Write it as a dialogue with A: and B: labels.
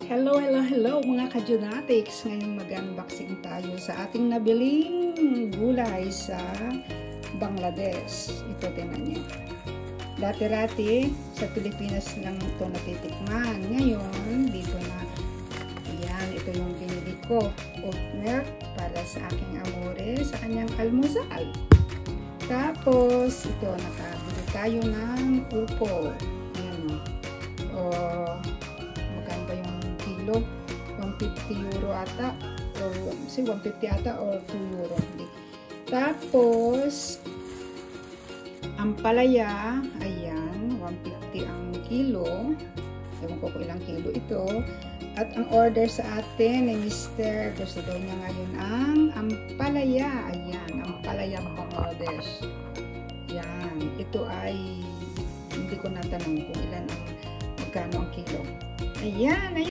A: Hello, hello, hello mga ka-Junatics! Ngayon mag-unboxing tayo sa ating nabiling gulay sa Bangladesh. Ito, tingnan nyo. Dati-rati, sa Pilipinas lang ito natitikman. Ngayon, dito na. Ayan, ito yung binili ko. Oatmeal para sa aking amore sa kanyang almusal. Tapos, ito, nakabili tayo ng upo. Ayan, magkano ba yung kilo? 150 euro ata. Or, 150 ata or 2 euro. Tapos, ang palaya, ayan, 150 ang kilo. Ewan ko kung ilang kilo ito. At ang order sa atin ni Mr. Gusto daw niya ngayon ang ampalaya. Ayan, ampalaya Bangladesh. Yan, ito ay hindi ko natanong kung ilan ang magkano ang kilo. Ayan, ayan.